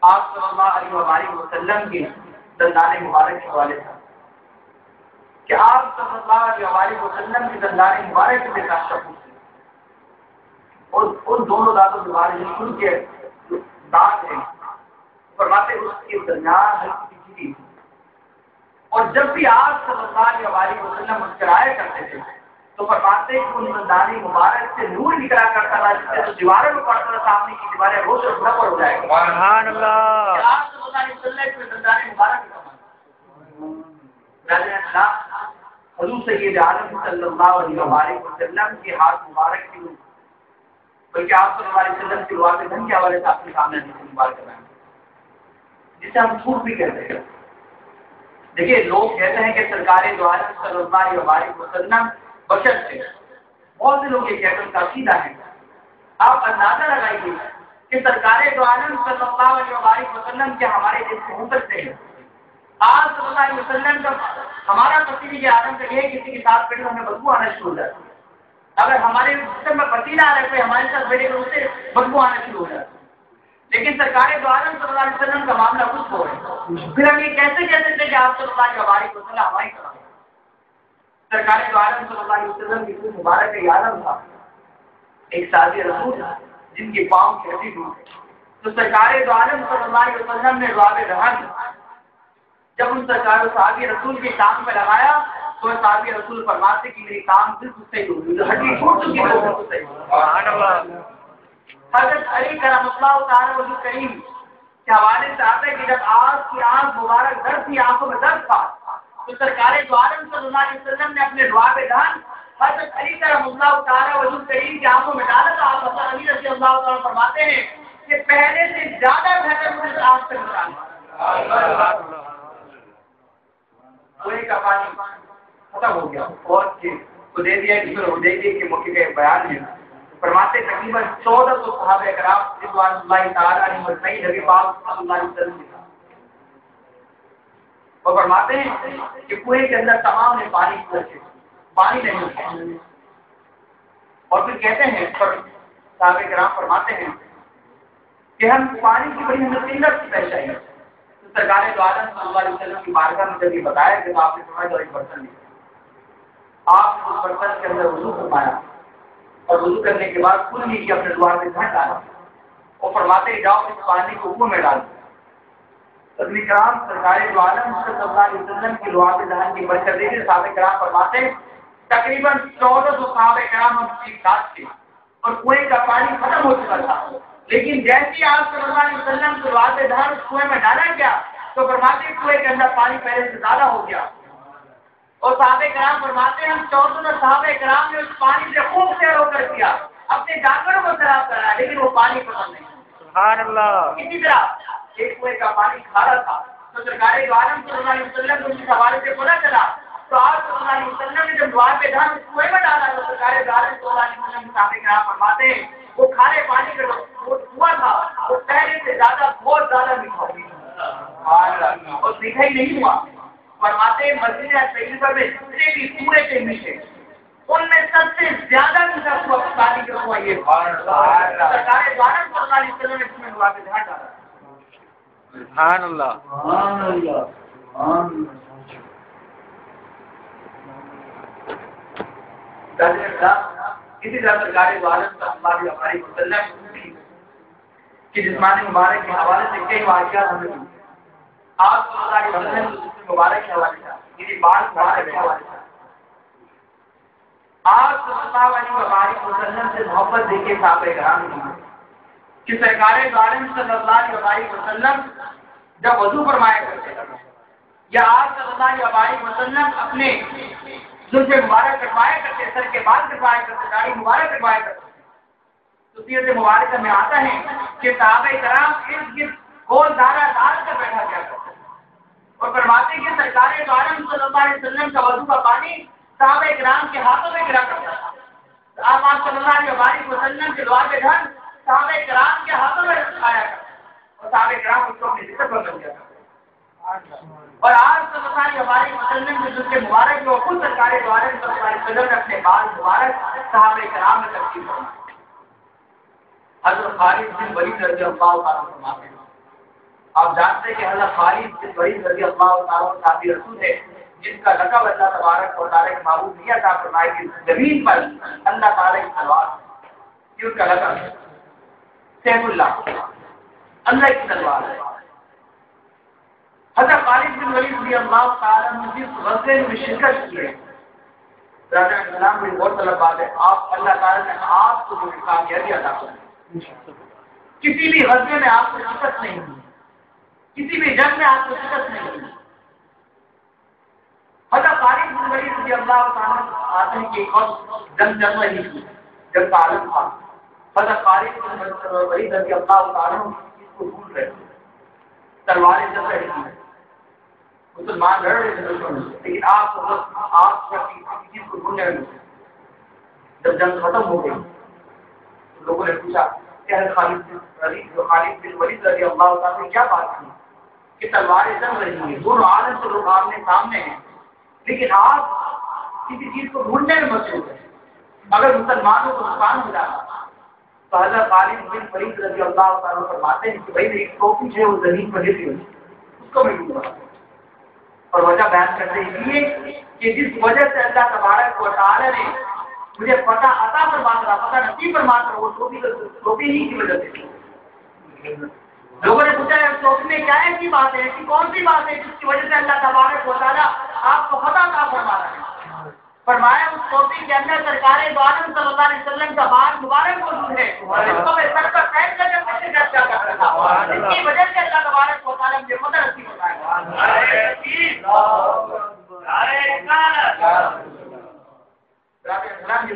آپ صلی اللہ علیہ وسلم کے دندان مبارک کے حوالے سے کہ آپ صلی اللہ علیہ وسلم کے دندان مبارک سے کاشف اور ان دونوں دانتوں کے بارے میں ان کے دانت ہیں فرماتے اس کے درمیان ہلکی سی چیز اور جب بھی آپ صلی اللہ علیہ وسلم مسکرایا کرتے تھے تو فرماتے کہ ان دندان مبارک سے نور نکلا کرتا تھا جس سے دیواروں میں پڑتا تھا سامنے کی دیواریں روشن بھر ہو جائے گا سبحان اللہ آپ صلی اللہ علیہ وسلم کے دندان مبارک حضور سید عالم صلی اللہ علیہ وسلم کے ہاتھ مبارک کی بلکہ آپ صلی اللہ علیہ وسلم کے روایت دھن کے حوالے سے اپنے سامنے بات کر رہے ہیں جسے ہم جھوٹ بھی کہتے ہیں. دیکھیے لوگ کہتے ہیں کہ سرکار دو عالم صلی اللہ علیہ وسلم بشر تھے. بہت سے لوگ یہ کہتے ہیں ان کا عقیدہ ہے. آپ اندازہ لگائیے کہ سرکار دو عالم صلی اللہ علیہ وسلم کے ہمارے دل سے ہو سکتے ہیں. آپ صلی اللہ علیہ وسلم کا ہمارا پسینے کے عالم سے یہ کسی کے ساتھ بیٹھے ہمیں بدبو آنا شروع ہو جاتی ہے. اگر ہمارے جسم میں پسینہ آ رہا ہے کوئی ہمارے ساتھ بیٹھے تو اس سے بدبو آنا شروع ہو جاتی ہے. لیکن سرکار دو عالم صلی اللہ علیہ وسلم کا معاملہ کچھ ہو ہے. پھر ہم یہ کیسے کہتے تھے کہ آپ صلی اللہ علیہ وسلم ہماری طرح سرکار دو عالم صلی اللہ علیہ وسلم کی کوئی مبارک کا عالم تھا ایک سازی رسول تھا جن کے پاؤں کی ہڈی ٹوٹ تو سرکار دو عالم صلی اللہ علیہ وسلم نے رواب رہا جب ان سرکار صحابی رسول کے کام پہ لگایا تو صحابی رسول فرماتے کہ میری کام بالکل صحیح ہوگی جو ہڈی ٹوٹ چکی ہے بالکل صحیح ہوگی. حضرت علی کرم اللہ تعالی وجہ کریم کے حوالے سے آتا ہے کہ جب آپ کی آنکھ مبارک درد تھی آنکھوں میں درد تھا تو سرکار دو عالم صلی اللہ علیہ وسلم نے اپنے دعا پہ دھان حضرت علی کرم اللہ تعالی وجہ کریم کی آنکھوں میں ڈالا تھا. آپ حضرت علی رضی اللہ تعالی فرماتے ہیں کہ پہلے سے زیادہ بہتر مجھے آنکھ سے نکالا کوئی کا پانی ختم ہو گیا اور حدیبیہ کے موقع کا بیان ہے. فرماتے تقریباً 1400 صحابہ کرام رضوان اللہ تعالی علیہم اجمعین نبی پاک صلی اللہ علیہ وسلم کے ساتھ اور فرماتے ہیں کہ کنویں کے اندر تمام نے پانی پہنچے پانی نہیں ہوتا اور پھر کہتے ہیں صحابہ کرام فرماتے ہیں کہ ہم پانی کی بڑی ہمیں قلت پیش آئی. سرکار دو عالم صلی اللہ علیہ وسلم کی بارگاہ میں جب یہ بتایا کہ آپ نے سمجھا ایک برتن لیا آپ نے اس برتن کے اندر وضو فرمایا اور وضو کرنے کے بعد کل لی کی اپنے دوار میں گھٹ ڈالا اور فرماتے جاؤ اس پانی کو اوپر میں ڈال دیا. کرام سرکار دو عالم صلی اللہ علیہ وسلم کی دعا پہ دہن کی برکت دے کے صحابہ کرام فرماتے تقریباً 1400 صحابہ کرام ہم ٹھیک ٹھاک تھے اور کنویں کا پانی ختم ہو چکا تھا. لیکن جیسے آپ صلی اللہ علیہ وسلم کی دعا پہ دہن اس کنویں میں ڈالا گیا تو فرماتے کنویں کے اندر پانی پہلے سے زیادہ ہو گیا اور صحابہ کرام فرماتے ہیں ہم 1400 صحابہ کرام نے اس پانی سے خوب سیر ہو کر کیا اپنے جانوروں کو سیراب کرایا لیکن وہ پانی پسند نہیں. سبحان اللہ. اسی طرح ایک کنویں کا پانی کھارا تھا تو سرکار دو عالم صلی اللہ علیہ وسلم کو اس حوالے سے پتہ چلا تو آپ صلی اللہ علیہ وسلم نے جب دعا پہ دھان اس کنویں میں ڈالا تو سرکار دو عالم صلی اللہ علیہ وسلم صحابہ کرام فرماتے ہیں وہ کھارے پانی کا وہ کنواں تھا وہ پہلے سے زیادہ بہت زیادہ میٹھا ہوا اور میٹھا ہی نہیں ہوا. فرماتے مسجد طیبہ میں جتنے بھی کنویں تھے میٹھے ان میں سب سے زیادہ میٹھا ہوا پانی کا کنواں یہ سرکار دو عالم صلی اللہ علیہ وسلم نے اس میں دعا پہ دھان ڈالا. سبحان اللہ سبحان اللہ سبحان اللہ. اسی طرح سرکار دو عالم صلی اللہ علیہ وسلم کی جسمانی مبارک کے حوالے سے کئی واقعات ہمیں ملتے ہیں. آپ صلی اللہ علیہ وسلم مبارک کے حوالے سے بات مبارک کے حوالے سے آپ صلی اللہ علیہ وسلم سے محبت دیکھے صحابہ کرام نے کہ سرکار دو عالم صلی اللہ علیہ وسلم جب وضو فرمایا کرتے یا آپ صلی اللہ علیہ وسلم اپنے زلف مبارک کٹوایا کرتے سر کے بال کٹوایا کرتے داڑھی مبارک کٹوایا کرتے تو سیرت مبارکہ میں آتا ہے کہ صحابہ کرام ارد گرد گول دائرہ ڈال کر بیٹھا کیا کرتے اور فرماتے کہ سرکار دو عالم صلی اللہ علیہ وسلم کا وضو کا پانی صحابہ کرام کے ہاتھوں میں گرا کرتا تھا. آپ صلی اللہ علیہ وسلم کے دعا کے دھن صحابہ کرام کے ہاتھوں میں آیا کرتا اور صحابہ کرام اس کو اپنی ذکر پر لگ جاتا. اور آج صلی اللہ علیہ وسلم کے جسے مبارک جو خود سرکار دو عالم صلی اللہ علیہ وسلم نے اپنے بال مبارک صحابہ کرام میں تقسیم فرمایا. حضرت خالد بن ولید رضی اللہ تعالیٰ فرماتے ہیں آپ جانتے ہیں کہ حضرت خالد بن ولید رضی اللہ تعالیٰ عنہ صحابی رسول ہے جن کا لقب اللہ تبارک و تعالیٰ کے محبوب دیا تھا، فرمائے کہ زمین پر اللہ تعالیٰ کی تلوار، یہ ان کا لقب ہے، سیف اللہ، اللہ کی تلوار ہے۔ حضرت خالد بن ولید رضی اللہ تعالیٰ عنہ جس غزوے میں شرکت کی ہے، السلام بڑی بہت طلب بات ہے، آپ اللہ تعالیٰ نے آپ کو جو کامیابی عطا کی، کسی بھی غزوے میں آپ کو شکست نہیں ہوئی، کسی بھی جنگ میں آپ کو شکست نہیں ہوئی۔ حضرت خالد بن ولید رضی اللہ تعالیٰ آتے ہیں کہ ایک وقت جنگ چل رہی تھی، جنگ کا عالم تھا، حضرت خالد بن ولید رضی اللہ تعالیٰ اس کو ڈھونڈ رہے تھے، تلواریں چل رہی تھی، مسلمان لڑ رہے تھے دشمن سے، لیکن آپ کسی چیز کو ڈھونڈنے لگے۔ جب جنگ ختم ہو گئی تو لوگوں نے پوچھا کہ خالد بن ولید رضی اللہ تعالیٰ نے کیا بات کی کہ تلواریں چل رہی ہیں، دونوں عالم سے لوگ آمنے سامنے ہیں، لیکن آپ کسی چیز کو ڈھونڈنے میں مصروف ہیں، اگر مسلمانوں کو نقصان ہو جاتا تو حضرت خالد بن ولید رضی اللہ تعالیٰ فرماتے ہیں کہ بھائی میری ٹوپی ہے وہ زمین پر گری ہوئی، اس کو میں ڈھونڈوں گا، اور وجہ بیان کرتے ہیں کہ جس وجہ سے اللہ تبارک و تعالیٰ نے مجھے پتہ عطا فرما کر پتہ نصیب فرما کر وہ ٹوپی ہی کی وجہ سے لوگوں نے پوچھا ٹوپی میں کیا ایسی بات ہے، ایسی کون سی بات ہے جس کی وجہ سے اللہ تبارک و تعالیٰ آپ کو پتہ عطا فرما رہا ہے؟ فرمایا اس ٹوپی کے اندر سرکار دو عالم صلی اللہ علیہ وسلم کا بات مبارک موجود ہے، اس کو میں سر پر پھینک کر کے چرچا کر رہا ہوں، اس کی وجہ سے اللہ تبارک و تعالیٰ مجھے پتہ نصیب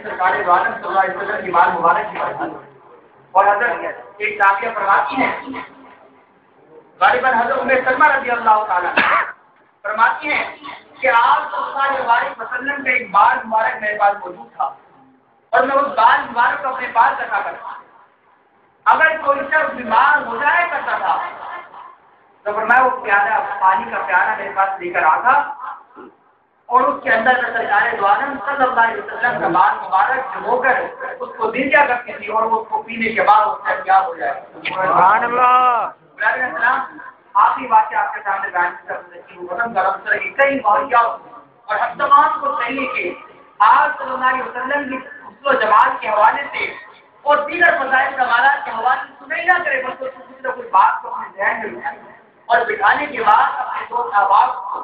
سرکار دو عالم صلی اللہ علیہ وسلم کی بات مبارک کی بات، اور حضرت ایک تابعہ فرماتی ہیں، غالباً حضرت ام سلمہ رضی اللہ تعالیٰ فرماتی ہیں کہ آپ صلی اللہ علیہ وسلم کا ایک بال مبارک میرے پاس موجود تھا، اور میں اس بال مبارک کو اپنے پاس رکھا کرتا، اگر کوئی شخص بیمار ہو جایا کرتا تھا تو فرمایا وہ پیالہ پانی کا پیالہ میرے پاس لے کر آتا اور اس کے اندر سرکار دو عالم صلی اللہ علیہ وسلم کا بال مبارک ڈبو کر اس کو دل کیا کرتی تھی، اور وہ اس کو پینے کے بعد اس کا کیا ہو جائے۔ سبحان اللہ۔ آخری واقعہ آپ کے سامنے بیان کرنے کی کئی واقعات، اور ہم تمام کو چاہیے کہ آپ صلی اللہ علیہ وسلم کی حسن و جمال کے حوالے سے اور دیگر فضائل کمالات کے حوالے سے سنیں نہ کرے، بلکہ کچھ نہ کچھ بات کو اپنے ذہن میں اٹھائیں اور بٹھانے کے بعد اپنے دوست احباب کو،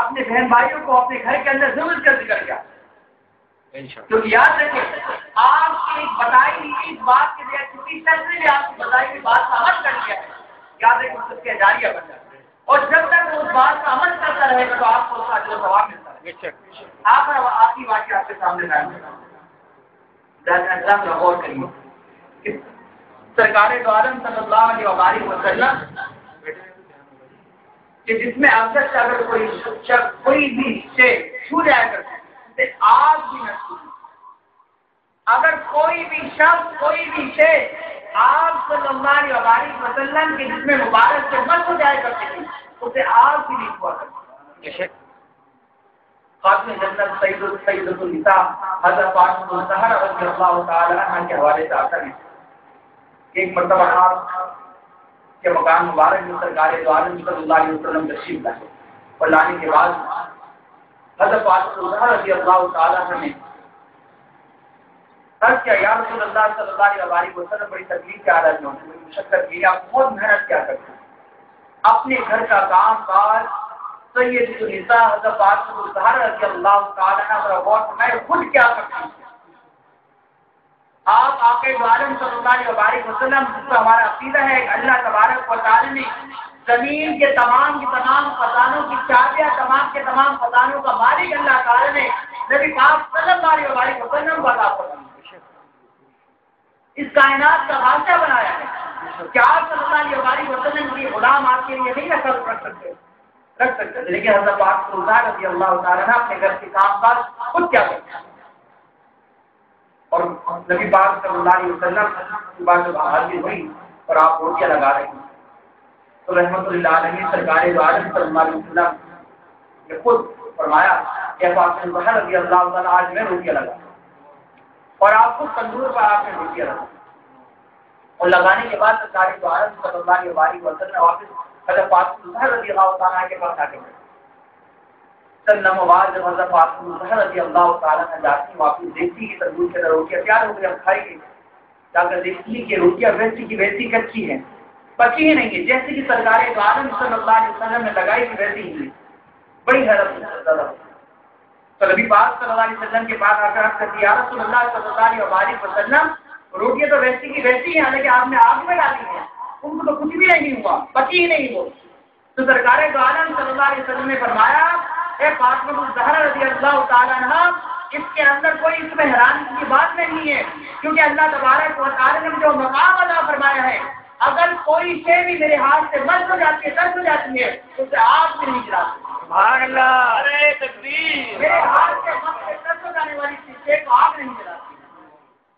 اپنے بہن بھائیوں کو اپنے گھر کے اندر ضرور کر ذکر کیا، کیونکہ یاد رکھیں آپ کی بتائی ہوئی اس بات کے لیے کسی شخص نے بھی آپ کی بتائی ہوئی بات کا عمل کر لیا ہے، یاد رکھیں اس کے جاریہ بن جاتا ہے، اور جب تک اس بات کا عمل کرتا رہے گا تو آپ کو اس کا جو ثواب ملتا ہے۔ آپ آخری واقعہ آپ کے سامنے بیان کرنا غور کریے، سرکار دو عالم صلی اللہ علیہ وسلم کہ جس میں اکثر سے اگر کوئی شخص کوئی بھی شے چھو جایا کرتے آگ بھی نہ چھو، اگر کوئی بھی شخص کوئی بھی شے آپ صلی اللہ علیہ وسلم کے جس میں مبارک سے مت ہو جایا کرتے تھے اسے آگ بھی نہیں ہوا کرتی۔ خاتم جنت سید النساء حضرت فاطمہ الزہرا رضی اللہ تعالی عنہا کے حوالے سے آتا ہے، ایک مرتبہ آپ کے مقام مبارک میں سرکار دو عالم صلی اللہ علیہ وسلم تشریف لائے، اور لانے کے بعد حضرت فاطمہ الزہرا رضی اللہ تعالی عنہ نے عرض کیا یا رسول اللہ صلی اللہ علیہ وسلم بڑی تکلیف کے حالت میں ہوتے ہیں، مشقت کی آپ بہت محنت کیا کرتے ہیں، اپنے گھر کا کام کاج سید النساء حضرت فاطمہ الزہرا رضی اللہ تعالی عنہ پر غور فرمائے خود کیا کرتے ہیں، آپ آقا دو عالم صلی اللہ علیہ وسلم جس کا ہمارا عقیدہ ہے کہ اللہ تبارک و تعالی نے زمین کے تمام خزانوں کی چابیاں تمام کے تمام خزانوں کا مالک اللہ تعالی نے نبی پاک صلی اللہ علیہ وسلم کو عطا فرمایا، اس کائنات کا بادشاہ بنایا ہے، کیا آپ صلی اللہ علیہ وسلم کی غلام آپ کے لیے نہیں رکھ سکتے، لیکن حضرت پاک رضی اللہ تعالیٰ عنہ اپنے گھر کے کام کاج خود کیا کرتے ہیں، اور نبی پاک صلی اللہ علیہ وسلم کی بات جب حاضر ہوئی اور آپ روٹیاں لگا رہے ہیں تو رحمت اللہ علیہ سرکار دو عالم صلی اللہ علیہ وسلم نے خود فرمایا کہ فاطمہ الزہرا رضی اللہ تعالیٰ آج میں روٹیاں لگا، اور آپ خود تندور پر آپ نے روٹیاں لگا، اور لگانے کے بعد سرکار دو عالم صلی اللہ علیہ وسلم واپس حضرت فاطمہ رضی اللہ تعالیٰ کے پاس آ کے چند لمحوں بعد جب حضرت فاطمہ رضی اللہ تعالیٰ نے جاتی واپس دیکھتی کہ تندور کے اندر روٹیاں تیار ہو گئی، ہم کھائیں گے، جا کر دیکھتی کہ روٹیاں ویسی کی ویسی کچی ہیں، پکی ہی نہیں ہے، جیسے کہ سرکار دو عالم صلی اللہ علیہ وسلم نے لگائی تھی ویسی ہی ہے، بڑی حیرت۔ تو نبی پاک صلی اللہ علیہ وسلم کے پاس آ کر عرض کرتی یا رسول اللہ صلی اللہ علیہ وسلم، روٹیاں تو ویسی کی ویسی ہیں لیکن آپ نے آگ میں ڈالی ہیں، ان کو تو کچھ بھی نہیں ہوا، پکی ہی نہیں وہ۔ تو سرکار دو عالم صلی اللہ علیہ وسلم نے فرمایا اے فاطمہ الزہرا رضی اللہ تعالیٰ عنہ، اس کے اندر کوئی اس میں حیرانی کی بات نہیں ہے، کیونکہ اللہ تبارک و تعالیٰ نے جو مقام عطا فرمایا ہے، اگر کوئی شے بھی میرے ہاتھ سے مس ہو جاتی ہے، ترس ہو جاتی ہے، تو اسے آگ سے نہیں جلاتی۔ سبحان اللہ، ارے تکبیر، میرے ہاتھ سے مس سے ترس ہو جانے والی شے کو آگ نہیں جلاتی۔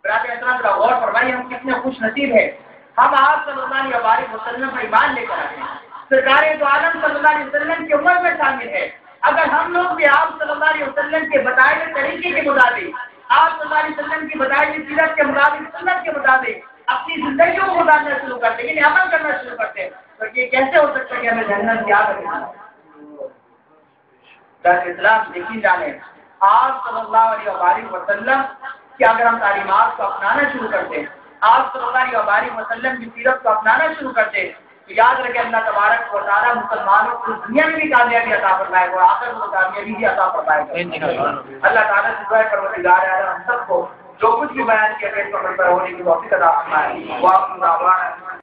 برادر احترام ذرا غور فرمائیے ہم کتنے خوش نصیب ہیں، ہم آپ صلی اللہ علیہ وسلم پر ایمان لے کر آئے ہیں، سرکار دو عالم صلی اللہ علیہ وسلم کی امت میں شامل ہے۔ اگر ہم لوگ بھی آپ صلی اللہ علیہ وسلم کے بتائے ہوئے طریقے کے مطابق، آپ صلی اللہ علیہ وسلم کی بتائی ہوئی سیرت کے مطابق، سنت کے مطابق اپنی زندگیوں کو گزارنا شروع کرتے ہیں، یعنی عمل کرنا شروع کرتے ہیں، تو یہ کیسے ہو سکتا ہے کہ ہمیں جنت یاد رکھنا؟ اسلام یقین جانے آپ صلی اللہ علیہ وسلم کی اگر ہم تعلیمات کو اپنانا شروع کرتے ہیں، آپ صلی اللہ علیہ وسلم کی سیرت کو اپنانا شروع کرتے ہیں، تو یاد رکھیں اللہ تبارک و تعالیٰ مسلمانوں کو دنیا میں بھی کامیابی عطا فرمائے گا اور آخرت میں کامیابی بھی عطا فرمائے گا۔ اللہ تعالیٰ سے دعا پروردگار اعظم ہم سب کو جو کچھ بھی بیان کیا گیا اس پر عمل ہونے کی توفیق عطا فرمائے۔